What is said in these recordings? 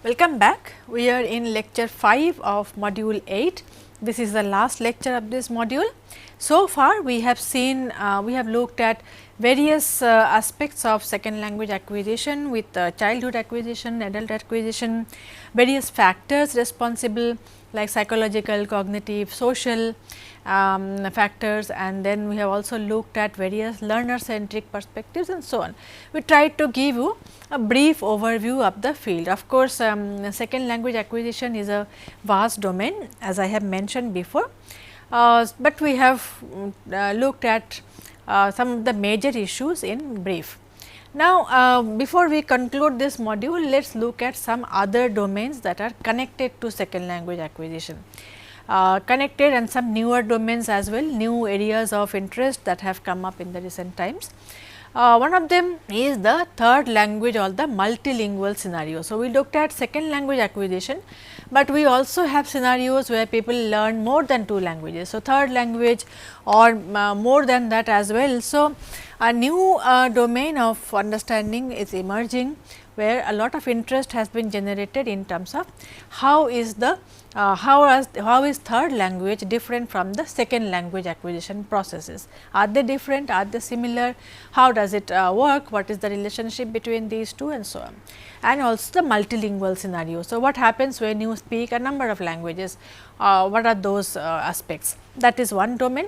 Welcome back. We are in lecture 5 of module 8. This is the last lecture of this module. So far we have seen, we have looked at various aspects of second language acquisition with childhood acquisition, adult acquisition, various factors responsible like psychological, cognitive, social factors, and then we have also looked at various learner centric perspectives and so on. We tried to give you a brief overview of the field. Of course, second language acquisition is a vast domain as I have mentioned before, but we have looked at some of the major issues in brief. Now, before we conclude this module, let us look at some other domains that are connected to second language acquisition. Connected and some newer domains as well, new areas of interest that have come up in the recent times. One of them is the third language or the multilingual scenario. So, we looked at second language acquisition, but we also have scenarios where people learn more than 2 languages. So, third language or more than that as well. So, a new domain of understanding is emerging, where a lot of interest has been generated in terms of how is the how is third language different from the second language acquisition processes. Are they different? Are they similar? How does it work? What is the relationship between these two and so on, and also the multilingual scenario. So, what happens when you speak a number of languages? What are those aspects? That is one domain.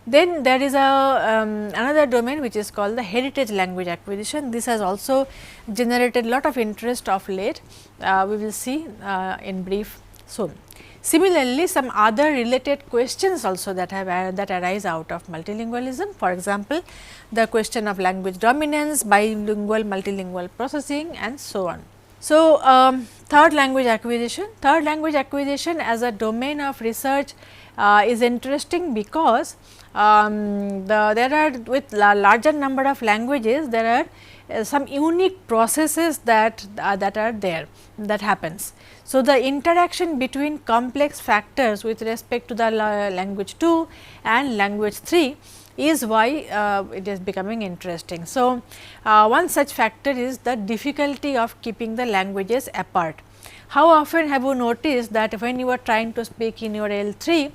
Then there is another domain which is called the heritage language acquisition. This has also generated lot of interest of late. We will see in brief soon. Similarly, some other related questions also that arise out of multilingualism. For example, the question of language dominance, bilingual, multilingual processing, and so on. So, third language acquisition. Third language acquisition as a domain of research is interesting because there are with larger number of languages, there are some unique processes that are there that happens. So, the interaction between complex factors with respect to the language 2 and language 3 is why it is becoming interesting. So, one such factor is the difficulty of keeping the languages apart. How often have you noticed that when you are trying to speak in your L3,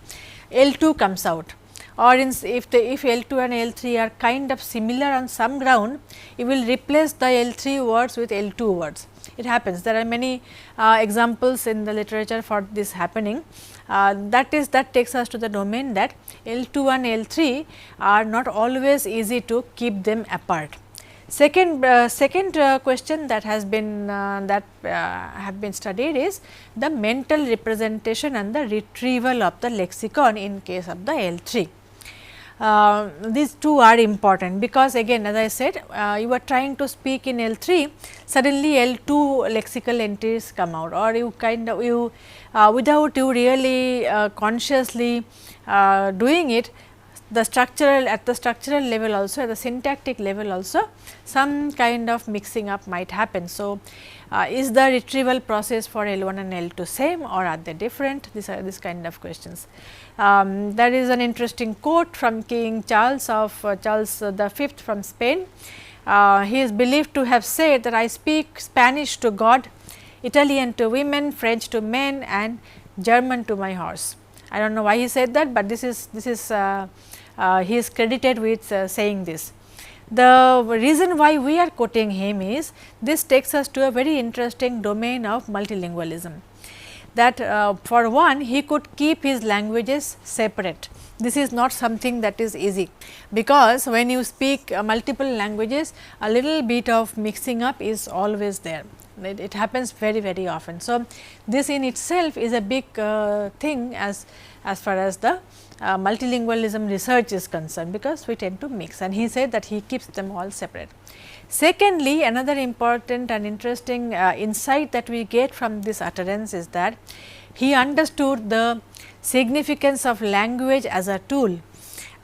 L2 comes out, or if L2 and L3 are kind of similar on some ground, you will replace the L3 words with L2 words. It happens. There are many examples in the literature for this happening. That takes us to the domain that L2 and L3 are not always easy to keep them apart. Second question that has been have been studied is the mental representation and the retrieval of the lexicon in case of the L3. These two are important because again, as I said, you are trying to speak in L3, suddenly L2 lexical entries come out, or you without you really consciously doing it, the structural level also, at the syntactic level also, some kind of mixing up might happen. So, is the retrieval process for L1 and L2 same, or are they different? These are this kind of questions. There is an interesting quote from King Charles V from Spain. He is believed to have said that I speak Spanish to God, Italian to women, French to men, and German to my horse. I do not know why he said that, but this is he is credited with saying this. The reason why we are quoting him is this takes us to a very interesting domain of multilingualism, that for one he could keep his languages separate. This is not something that is easy, because when you speak multiple languages, a little bit of mixing up is always there. It happens very often. So, this in itself is a big thing as far as the multilingualism research is concerned, because we tend to mix, and he said that he keeps them all separate. Secondly, another important and interesting insight that we get from this utterance is that he understood the significance of language as a tool.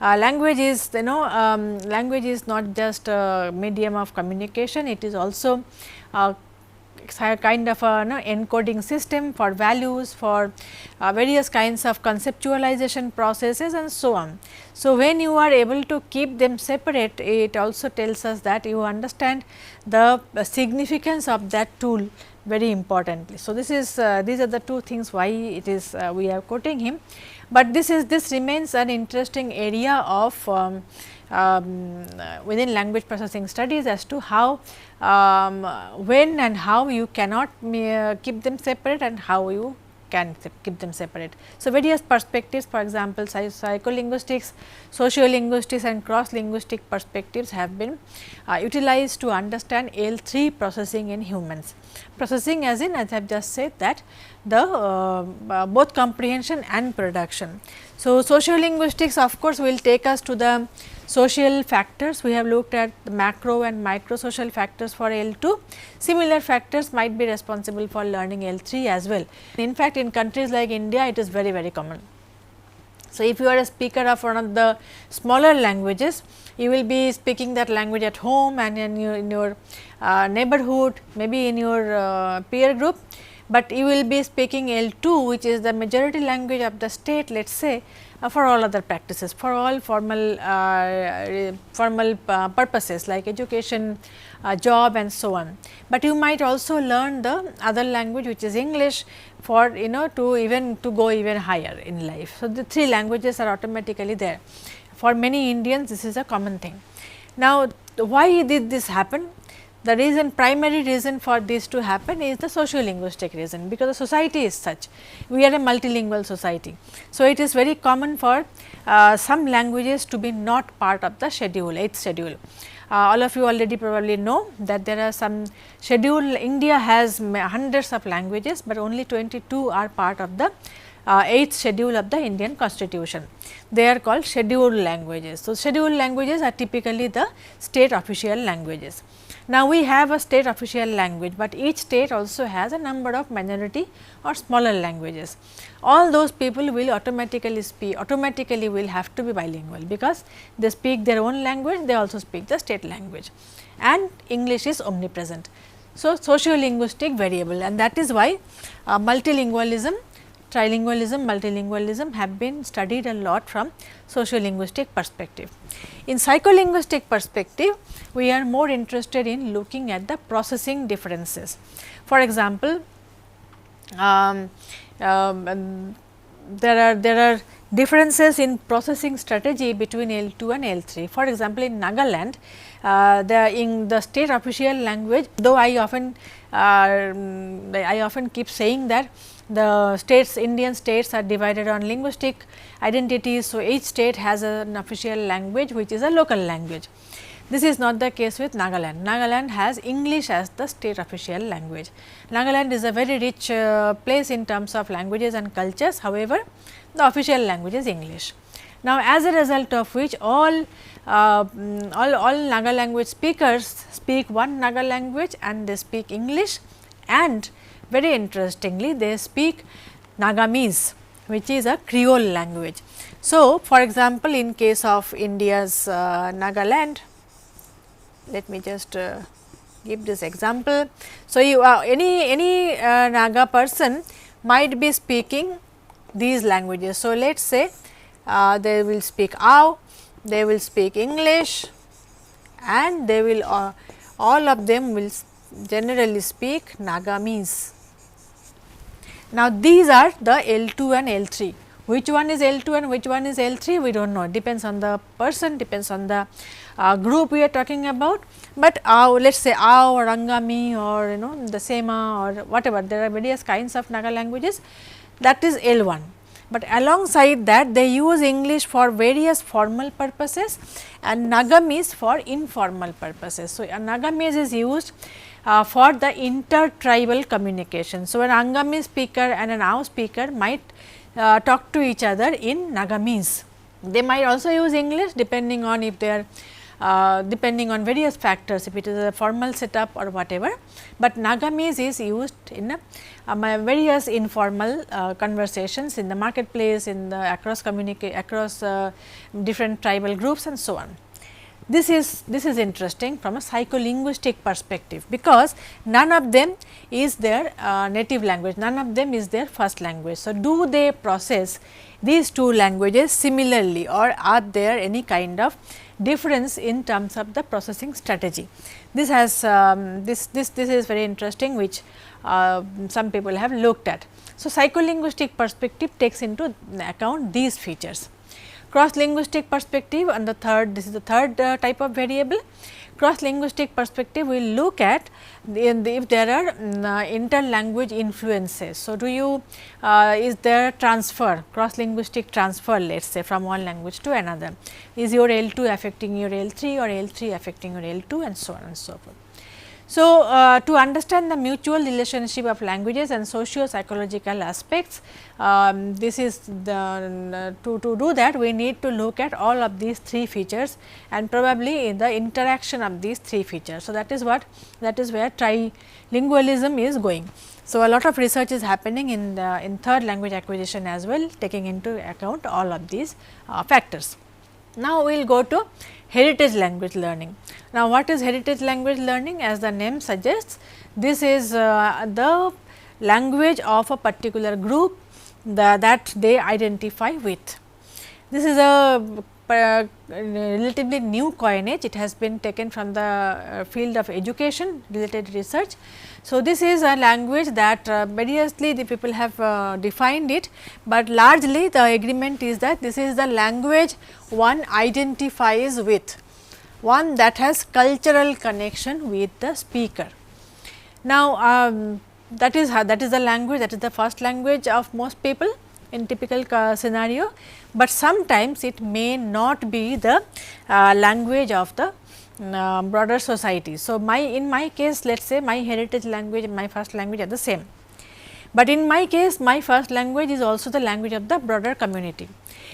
Language is language is not just a medium of communication, it is also kind of a encoding system for values, for various kinds of conceptualization processes and so on. So, when you are able to keep them separate, it also tells us that you understand the significance of that tool very importantly. So, this is these are the two things why it is we are quoting him, but this remains an interesting area of within language processing studies as to how when and how you cannot keep them separate and how you can keep them separate. So, various perspectives, for example, psycholinguistics, sociolinguistics and cross linguistic perspectives have been utilized to understand L3 processing in humans. Processing as in, as I have just said, that the both comprehension and production. So, sociolinguistics of course, will take us to the social factors. We have looked at the macro and micro social factors for L2. Similar factors might be responsible for learning L3 as well. In fact, in countries like India, it is very common. So, if you are a speaker of one of the smaller languages, you will be speaking that language at home and in your neighborhood, maybe in your peer group, but you will be speaking L2, which is the majority language of the state, let us say, for all other practices, for all formal purposes like education, job and so on. But you might also learn the other language, which is English, for to go even higher in life. So, the three languages are automatically there. For many Indians, this is a common thing. Now, why did this happen? The reason, primary reason for this to happen is the sociolinguistic reason, because the society is such. We are a multilingual society. So, it is very common for some languages to be not part of the schedule, 8th schedule. All of you already probably know that there are some schedule. India has hundreds of languages, but only 22 are part of the 8th schedule of the Indian constitution. They are called scheduled languages. So, scheduled languages are typically the state official languages. Now, we have a state official language, but each state also has a number of minority or smaller languages. All those people will automatically will have to be bilingual, because they speak their own language, they also speak the state language, and English is omnipresent. So, sociolinguistic variable, and that is why multilingualism, trilingualism, multilingualism have been studied a lot from sociolinguistic perspective. In psycholinguistic perspective, we are more interested in looking at the processing differences. For example, there are differences in processing strategy between L2 and L3. For example, in Nagaland, in the state official language, though I often keep saying that the states, Indian states are divided on linguistic identities. So, each state has an official language which is a local language. This is not the case with Nagaland. Nagaland has English as the state official language. Nagaland is a very rich place in terms of languages and cultures. However, the official language is English. Now, as a result of which all Naga language speakers speak one Naga language and they speak English, and very interestingly they speak Nagamese, which is a Creole language. So, for example, in case of India's Nagaland, let me just give this example. So, you any Naga person might be speaking these languages. So, let us say they will speak Ao, they will speak English, and they will all of them will generally speak Nagamese. Now, these are the L2 and L3. Which one is L2 and which one is L3? We do not know, it depends on the person, depends on the group we are talking about, but let us say Ao or Angami or the Sema or whatever, there are various kinds of Naga languages, that is L1. But alongside that they use English for various formal purposes and Nagamese for informal purposes. So, Nagamese is used for the inter-tribal communication. So, an Angami speaker and an Ao speaker might talk to each other in Nagamese. They might also use English depending on if they are depending on various factors, if it is a formal setup or whatever, but Nagamese is used in various informal conversations in the marketplace, in the across different tribal groups and so on. This is interesting from a psycholinguistic perspective, because none of them is their native language, none of them is their first language. So, do they process these two languages similarly, or are there any kind of difference in terms of the processing strategy. This has this is very interesting, which some people have looked at. So, psycholinguistic perspective takes into account these features. Cross linguistic perspective, and the third, this is the third type of variable. Cross linguistic perspective will look at if there are interlanguage influences. So, do you is there transfer, cross linguistic transfer, let us say, from one language to another? Is your L2 affecting your L3 or L3 affecting your L2, and so on and so forth. So, to understand the mutual relationship of languages and socio-psychological aspects, this is the to do that we need to look at all of these three features and probably in the interaction of these three features. So, that is where trilingualism is going. So, a lot of research is happening in third language acquisition as well, taking into account all of these factors. Now, we will go to heritage language learning. Now, what is heritage language learning? As the name suggests, this is the language of a particular group that they identify with. This is a relatively new coinage, it has been taken from the field of education related research. So, this is a language that variously the people have defined it, but largely the agreement is that this is the language one identifies with, one that has cultural connection with the speaker. Now, that is the language, that is the first language of most people in typical scenario, but sometimes it may not be the language of the broader society. So, in my case, let us say my heritage language and my first language are the same, but in my case my first language is also the language of the broader community.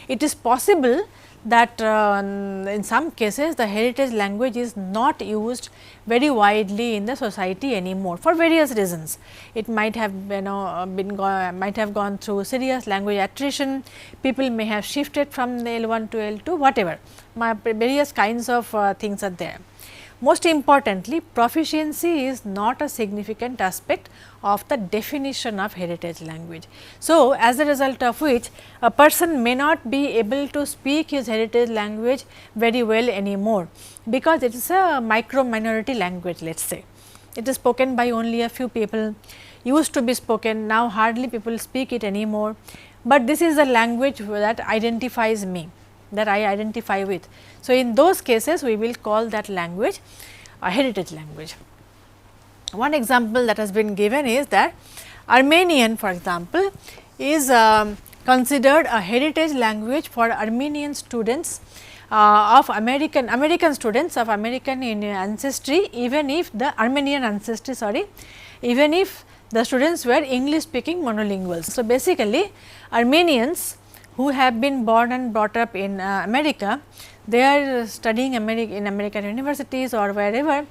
It is possible that in some cases the heritage language is not used very widely in the society anymore for various reasons. It might have might have gone through serious language attrition, people may have shifted from the L1 to L2, whatever, various kinds of things are there. Most importantly, proficiency is not a significant aspect of the definition of heritage language. So, as a result of which a person may not be able to speak his heritage language very well anymore, because it is a micro minority language, let us say. It is spoken by only a few people, used to be spoken, now hardly people speak it anymore, but this is a language that identifies me, that I identify with. So, in those cases we will call that language a heritage language. One example that has been given is that Armenian, for example, is considered a heritage language for Armenian students of American students of American ancestry, even if the Armenian ancestry, sorry, even if the students were English speaking monolinguals. So, basically Armenians who have been born and brought up in America, they are studying in American universities or wherever,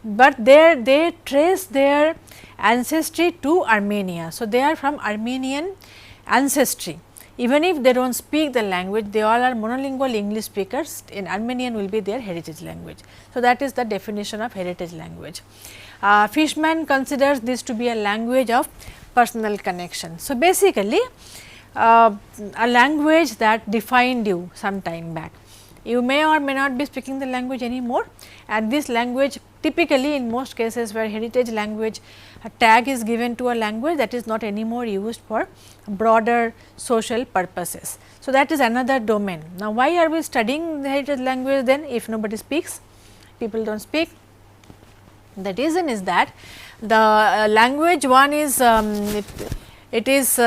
but they trace their ancestry to Armenia. So, they are from Armenian ancestry, even if they do not speak the language, they all are monolingual English speakers, in Armenian will be their heritage language. So, that is the definition of heritage language. Fishman considers this to be a language of personal connection. So, basically a language that defined you some time back. You may or may not be speaking the language anymore, and this language typically in most cases where heritage language tag is given to a language, that is not anymore used for broader social purposes. So, that is another domain. Now, why are we studying the heritage language then if nobody speaks, people do not speak? The reason is that the language one is it is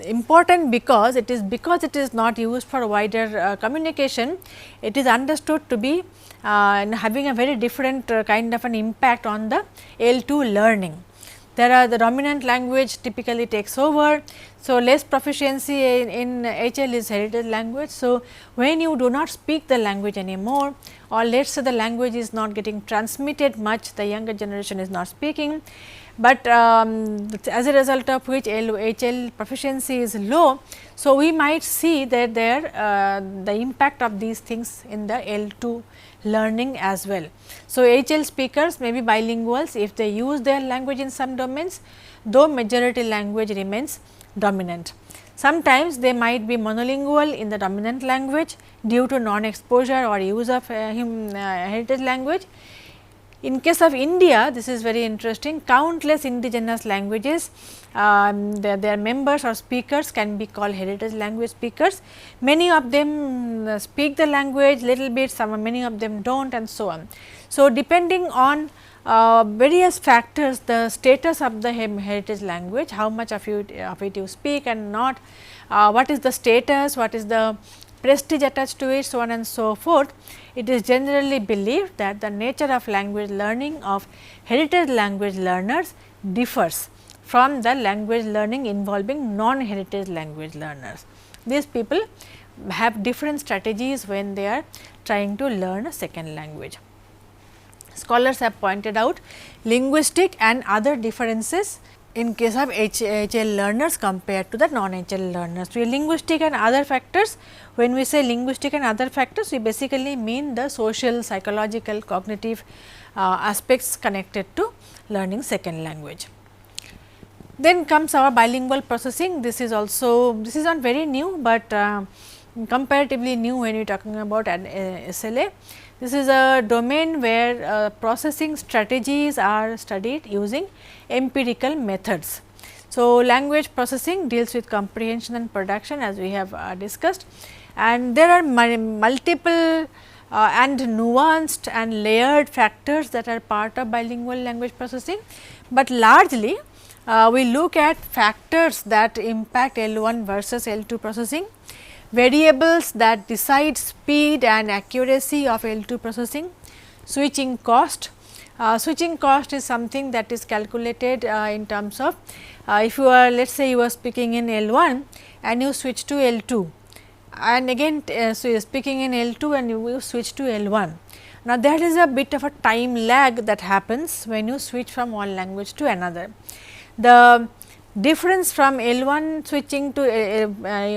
important because it is not used for wider communication. It is understood to be having a very different kind of an impact on the L2 learning. There are the dominant language typically takes over. So, less proficiency in HL is heritage language. So, when you do not speak the language anymore, or let us say the language is not getting transmitted much, the younger generation is not speaking, but as a result of which HL proficiency is low. So, we might see that the impact of these things in the L2 learning as well. So, HL speakers may be bilinguals if they use their language in some domains, though majority language remains dominant. Sometimes they might be monolingual in the dominant language due to non-exposure or use of heritage language. In case of India, this is very interesting, countless indigenous languages, their members or speakers can be called heritage language speakers. Many of them speak the language little bit, many of them do not, and so on. So, depending on various factors, the status of the heritage language, how much of it you speak and not, what is the status, what is the prestige attached to it, so on and so forth. It is generally believed that the nature of language learning of heritage language learners differs from the language learning involving non-heritage language learners. These people have different strategies when they are trying to learn a second language. Scholars have pointed out linguistic and other differences in case of HL learners compared to the non-HL learners. So, linguistic and other factors, when we say linguistic and other factors, we basically mean the social, psychological, cognitive aspects connected to learning second language. Then comes our bilingual processing. This is not very new, but comparatively new when we are talking about an SLA. This is a domain where processing strategies are studied using empirical methods. So, language processing deals with comprehension and production, as we have discussed, and there are multiple and nuanced and layered factors that are part of bilingual language processing, but largely we look at factors that impact L1 versus L2 processing, variables that decide speed and accuracy of L2 processing, switching cost. Switching cost is something that is calculated in terms of if you are, let us say you are speaking in L1 and you switch to L2, and again so you are speaking in L2 and you switch to L1. Now, there is a bit of a time lag that happens when you switch from one language to another. The difference from L1 switching to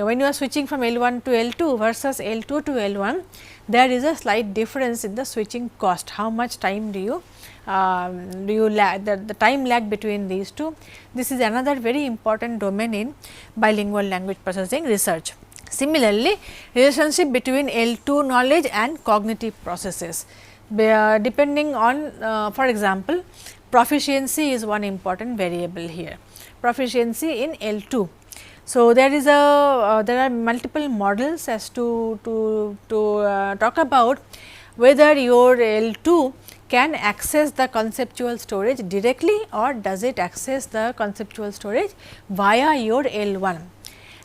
when you are switching from L1 to L2 versus L2 to L1, there is a slight difference in the switching cost. How much time do you lag, the time lag between these two. This is another very important domain in bilingual language processing research. Similarly, relationship between L2 knowledge and cognitive processes, depending on for example, proficiency is one important variable here, proficiency in L2. So, there are multiple models as to talk about whether your L2 can access the conceptual storage directly or does it access the conceptual storage via your L1.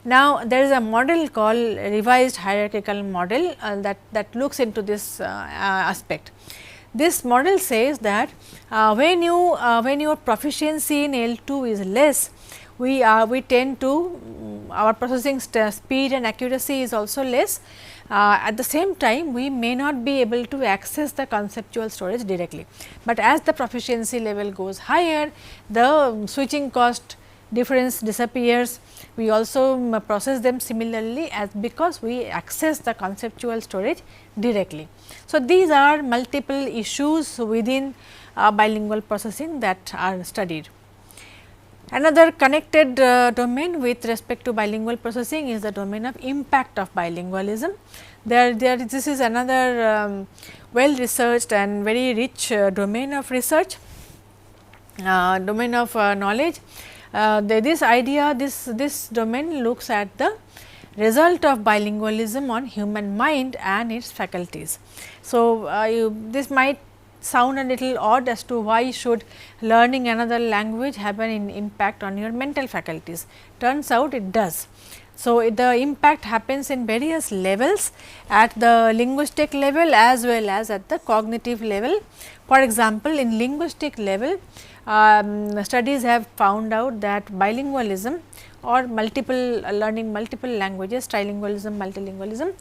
Now, there is a model called revised hierarchical model that looks into this aspect. This model says that when your proficiency in L2 is less, we tend to our processing speed and accuracy is also less. At the same time, we may not be able to access the conceptual storage directly, but as the proficiency level goes higher, the switching cost difference disappears. We also process them similarly as because we access the conceptual storage directly. So, these are multiple issues within bilingual processing that are studied. Another connected domain with respect to bilingual processing is the domain of impact of bilingualism. This is another well researched and very rich domain of research, domain of knowledge. This domain looks at the result of bilingualism on human mind and its faculties. So, this might sound a little odd as to why should learning another language have an impact on your mental faculties. Turns out it does. So, the impact happens in various levels, at the linguistic level as well as at the cognitive level. For example, in linguistic level, studies have found out that bilingualism or learning multiple languages, trilingualism, multilingualism,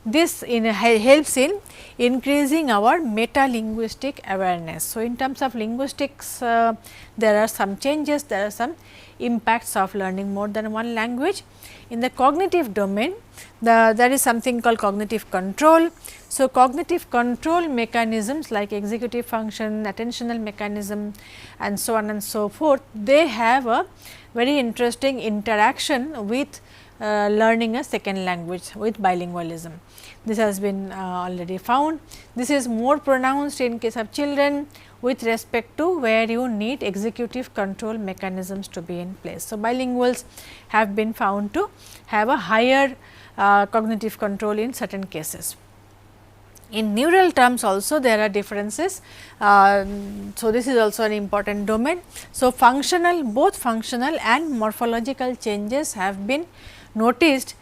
this helps in increasing our meta-linguistic awareness. So, in terms of linguistics, there are some changes, there are some impacts of learning more than one language. In the cognitive domain, there is something called cognitive control. So, cognitive control mechanisms like executive function, attentional mechanism and so on and so forth, they have a very interesting interaction with learning a second language with bilingualism. This has been already found. This is more pronounced in case of children with respect to where you need executive control mechanisms to be in place. So, bilinguals have been found to have a higher cognitive control in certain cases. In neural terms also there are differences. So, this is also an important domain. So, both functional and morphological changes have been noticed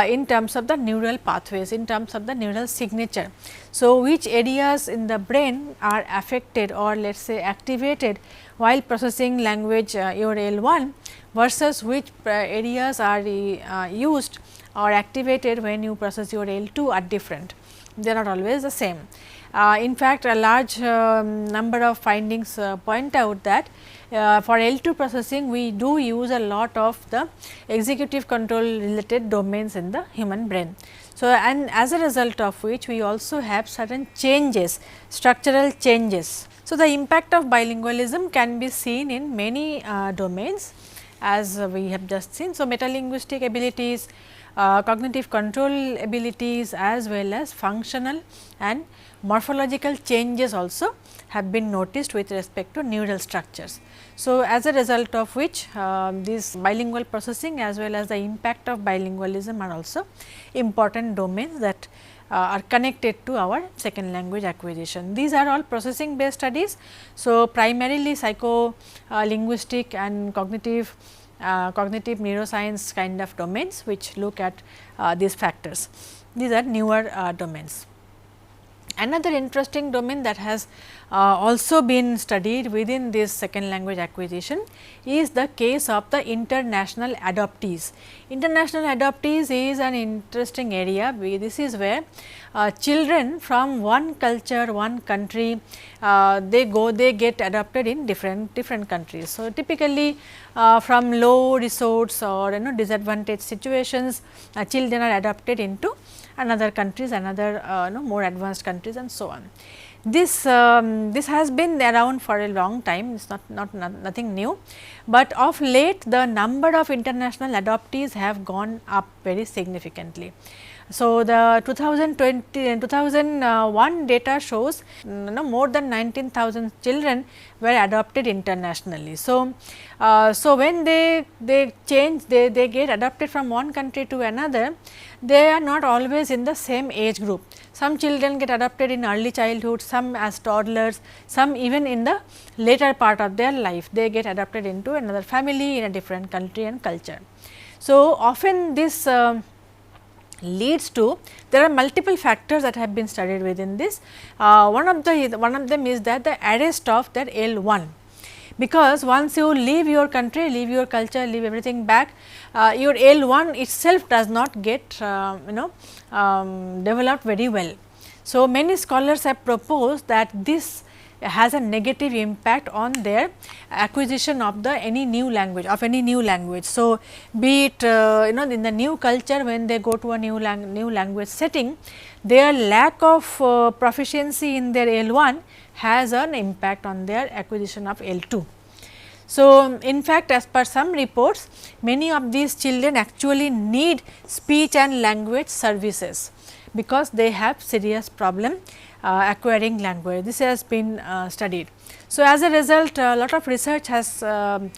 in terms of the neural pathways, in terms of the neural signature. So, which areas in the brain are affected or let us say activated while processing language your L1 versus which areas are used or activated when you process your L2 are different. They are not always the same. In fact, a large number of findings point out that for L2 processing we do use a lot of the executive control related domains in the human brain. So, and as a result of which we also have certain changes, structural changes. So, the impact of bilingualism can be seen in many domains as we have just seen. So, metalinguistic abilities, cognitive control abilities as well as functional and morphological changes also have been noticed with respect to neural structures. So, as a result of which this bilingual processing as well as the impact of bilingualism are also important domains that are connected to our second language acquisition. These are all processing based studies. So, primarily psycholinguistic and cognitive neuroscience kind of domains which look at these factors. These are newer domains. Another interesting domain that has also been studied within this second language acquisition is the case of the international adoptees. International adoptees is an interesting area. This is where children from one culture, one country, they get adopted in different countries. So, typically from low resource or disadvantaged situations, children are adopted into another countries, another more advanced countries and so on. This has been around for a long time, it is nothing new, but of late the number of international adoptees have gone up very significantly. So, the 2001 data shows more than 19,000 children were adopted internationally. So, when they change, they get adopted from one country to another, they are not always in the same age group. Some children get adopted in early childhood, some as toddlers, some even in the later part of their life, they get adopted into another family in a different country and culture. So, often this leads to, there are multiple factors that have been studied within this. One of them is that the arrest of that L1, because once you leave your country, leave your culture, leave everything back, your L1 itself does not get developed very well. So, many scholars have proposed that this has a negative impact on their acquisition of any new language, So, be it in the new culture, when they go to a new language setting, their lack of proficiency in their L1 has an impact on their acquisition of L2. So, in fact, as per some reports, many of these children actually need speech and language services, because they have serious problem acquiring language. This has been studied. So, as a result, a lot of research has been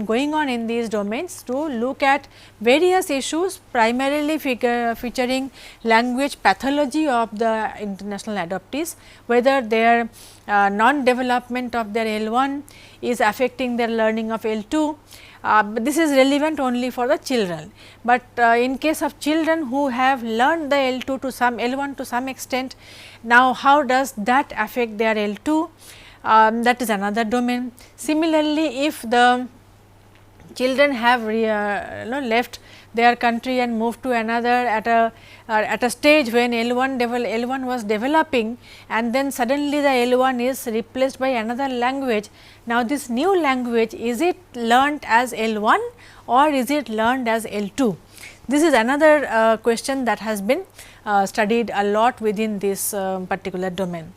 going on in these domains to look at various issues, primarily featuring language pathology of the international adoptees, whether their non-development of their L1 is affecting their learning of L2. But this is relevant only for the children, but in case of children who have learned the L2 to some L1 to some extent, now how does that affect their L2? That is another domain. Similarly, if the children have left their country and moved to another at a stage when L1 was developing, and then suddenly the L1 is replaced by another language. Now, this new language, is it learnt as L1 or is it learned as L2? This is another question that has been studied a lot within this particular domain.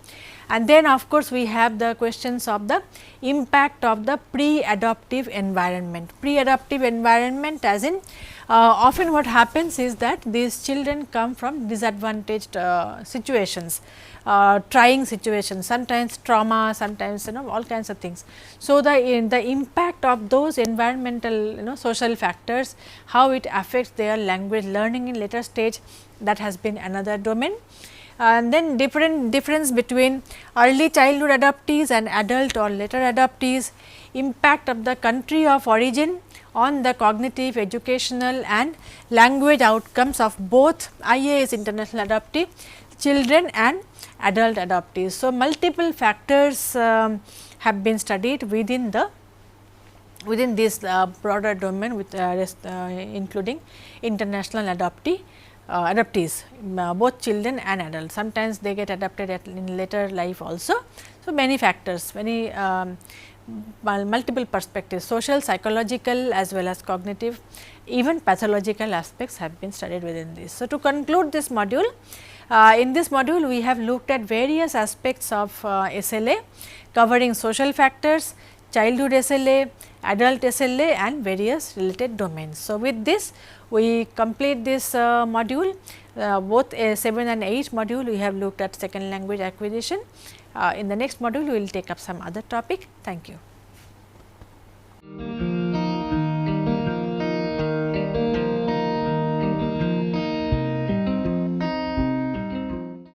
And then of course, we have the questions of the impact of the pre-adoptive environment. Pre-adoptive environment as in often what happens is that these children come from disadvantaged situations, trying situations, sometimes trauma, sometimes all kinds of things. So, the impact of those environmental social factors, how it affects their language learning in later stage, that has been another domain. And then difference between early childhood adoptees and adult or later adoptees, impact of the country of origin on the cognitive, educational and language outcomes of both IAS international adoptee children and adult adoptees. So, multiple factors have been studied within this broader domain with including international adoptees, both children and adults. Sometimes they get adopted in later life also. So, many factors, many multiple perspectives, social, psychological as well as cognitive, even pathological aspects have been studied within this. So, to conclude this module, in this module we have looked at various aspects of SLA covering social factors, childhood SLA, adult SLA and various related domains. So, with this we complete this module, both 7 and 8 module we have looked at second language acquisition. In the next module we will take up some other topic. Thank you.